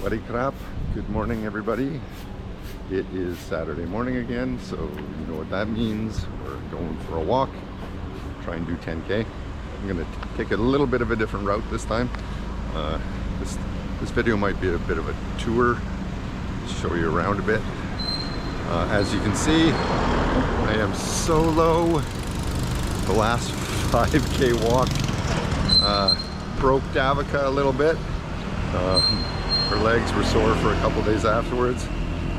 Takiab. Good morning, everybody. It is Saturday morning again, so you know what that means. We're going for a walk, try and do 10K. I'm gonna take a little bit of a different route this time. This video might be a bit of a tour, show you around a bit. As you can see, I am solo. The last 5K walk broke Davika a little bit. Her legs were sore for a couple days afterwards,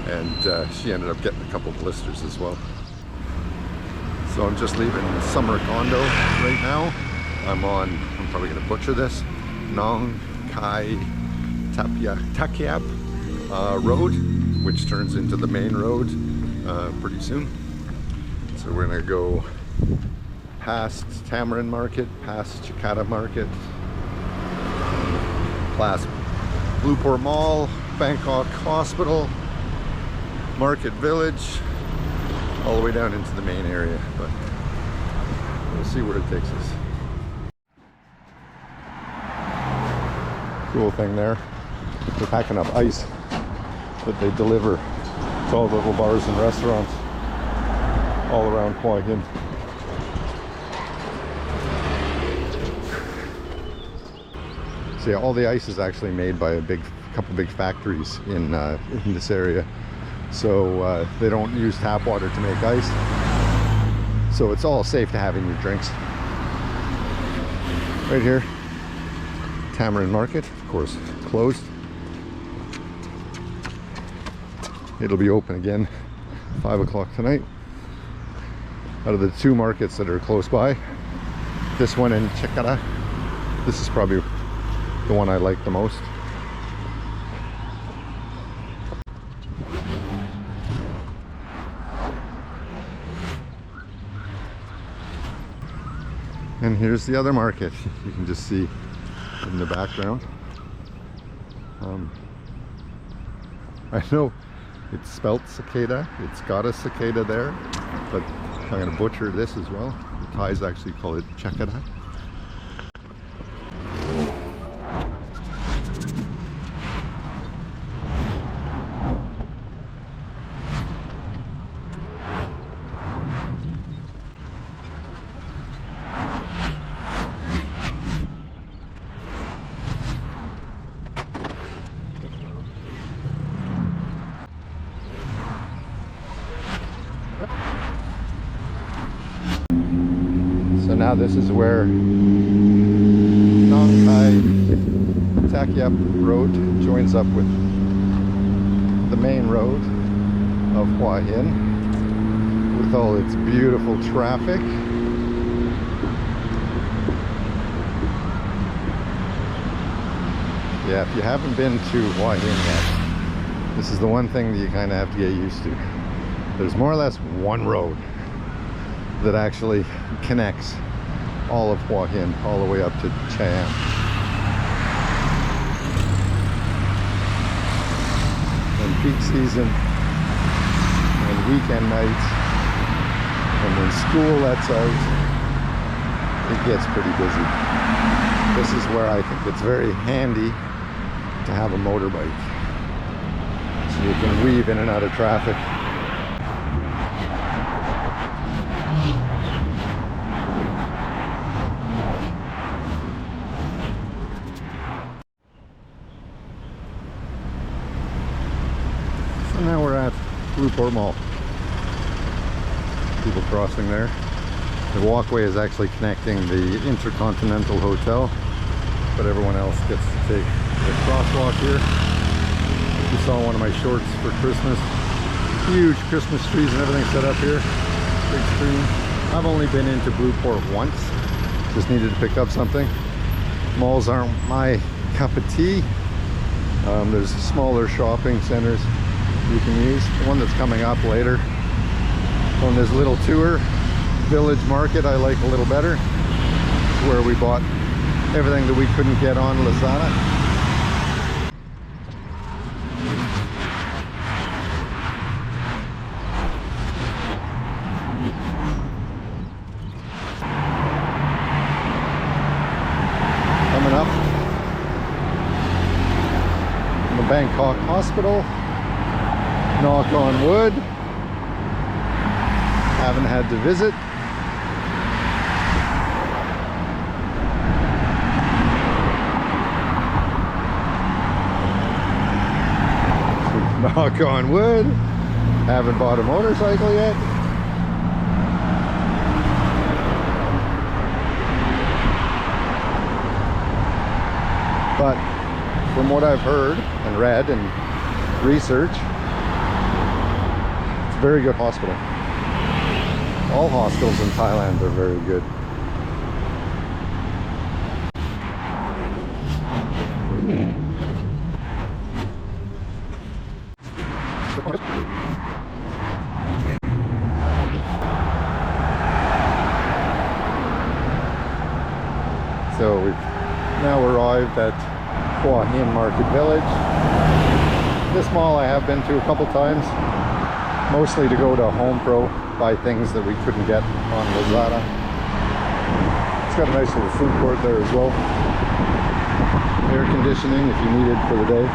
and she ended up getting a couple blisters as well. So I'm just leaving the summer condo right now. I'm probably going to butcher this, Nong Khai Takiab road, which turns into the main road pretty soon. So we're going to go past Tamarind Market, past Chikata Market, past Blueport Mall, Bangkok Hospital, Market Village, all the way down into the main area, but we'll see where it takes us. Cool thing there, they're packing up ice that they deliver to all the little bars and restaurants all around Hua Hin. So yeah, all the ice is actually made by a couple big factories in this area. So they don't use tap water to make ice. So it's all safe to have in your drinks. Right here, Tamarind Market, of course, closed. It'll be open again 5 o'clock tonight. Out of the two markets that are close by, this one in Chikata, this is probably the one I like the most. And here's the other market. You can just see in the background. I know it's spelt cicada. It's got a cicada there, but I'm going to butcher this as well. The Thais actually call it chakada. So now this is where Nong Khai Takiab Road joins up with the main road of Hua Hin with all its beautiful traffic. Yeah, if you haven't been to Hua Hin yet, this is the one thing that you kind of have to get used to. There's more or less one road that actually connects all of Hua Hin all the way up to Chiang. And peak season and weekend nights, and when school lets out, it gets pretty busy. This is where I think it's very handy to have a motorbike, so you can weave in and out of traffic. So now we're at Blueport Mall. People crossing there. The walkway is actually connecting the Intercontinental Hotel, but everyone else gets to take the crosswalk here. You saw one of my shorts for Christmas. Huge Christmas trees and everything set up here. Big screen. I've only been into Blueport once. Just needed to pick up something. Malls aren't my cup of tea. There's smaller shopping centers you can use. The one that's coming up later on this little tour, Village Market, I like a little better. It's where we bought everything that we couldn't get on Lazada. Coming up Bangkok hospital. Knock on wood. Haven't had to visit. Knock on wood. Haven't bought a motorcycle yet. But from what I've heard and read and research, it's a very good hospital. All hospitals in Thailand are very good. So we've now arrived at Hua Hin Market Village. This mall I have been to a couple times, mostly to go to Home Pro, buy things that we couldn't get on Lazada. It's got a nice little food court there as well. Air conditioning if you need it for the day.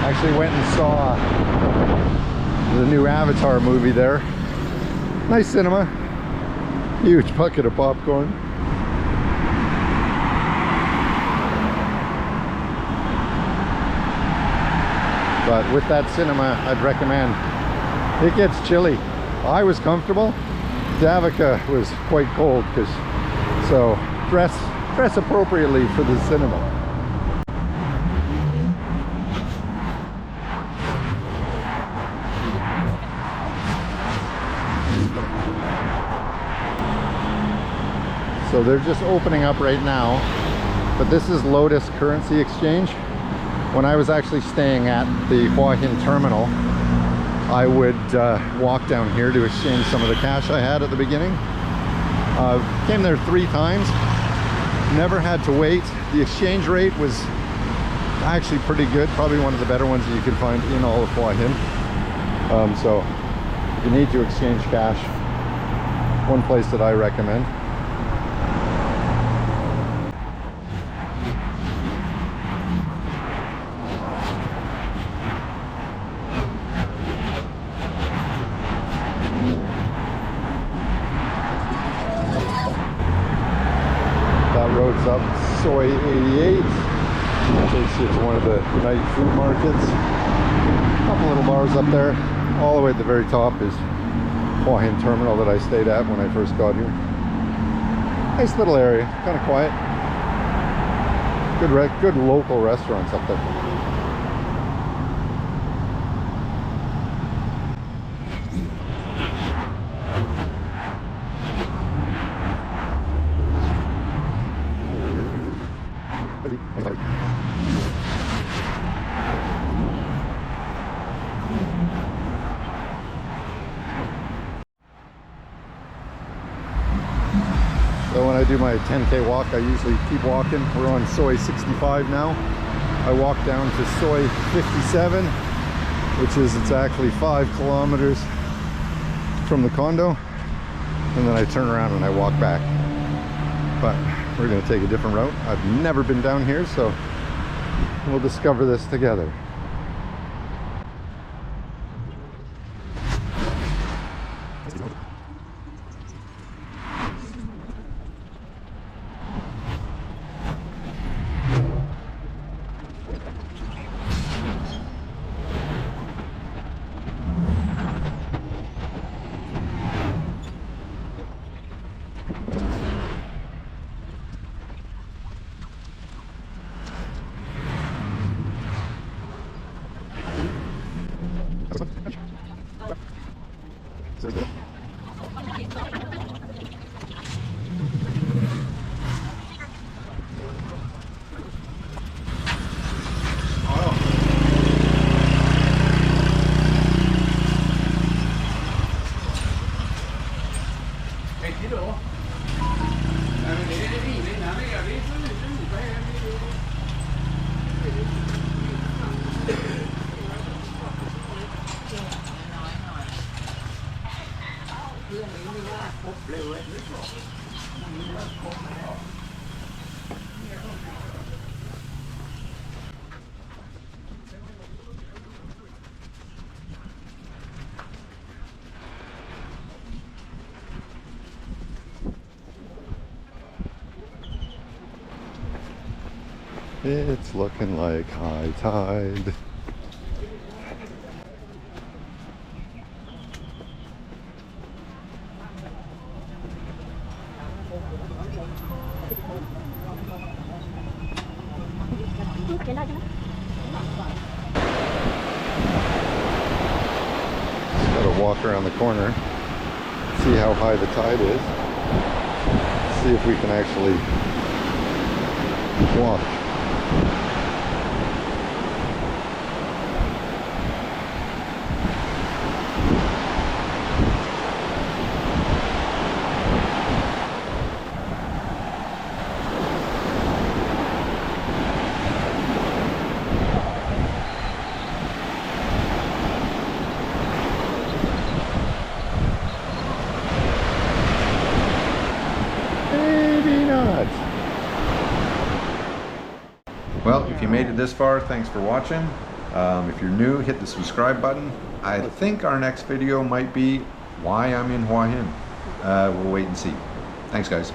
Actually went and saw the new Avatar movie there. Nice cinema. Huge bucket of popcorn. But with that cinema, I'd recommend. It gets chilly. I was comfortable. Davika was quite cold, so dress appropriately for the cinema. So they're just opening up right now, but this is Lotus Currency Exchange. When I was actually staying at the Hua Hin terminal, I would walk down here to exchange some of the cash I had at the beginning. Came there 3 times, never had to wait. The exchange rate was actually pretty good, probably one of the better ones that you can find in all of Hua Hin. So if you need to exchange cash, one place that I recommend. Roads up Soi 88, takes you to one of the night food markets. A couple little bars up there. All the way at the very top is Hua Hin terminal that I stayed at when I first got here. Nice little area, kind of quiet. Good local restaurants up there. So when I do my 10K walk, I usually keep walking. We're on Soi 65 now. I walk down to Soi 57, which is exactly 5 kilometers from the condo. And then I turn around and I walk back. But we're gonna take a different route. I've never been down here, so we'll discover this together. It's looking like high tide. Gotta walk around the corner, see how high the tide is, see if we can actually walk. Maybe not. Well, if you made it this far, thanks for watching. If you're new, hit the subscribe button. I think our next video might be why I'm in Hua Hin. We'll wait and see. Thanks, guys.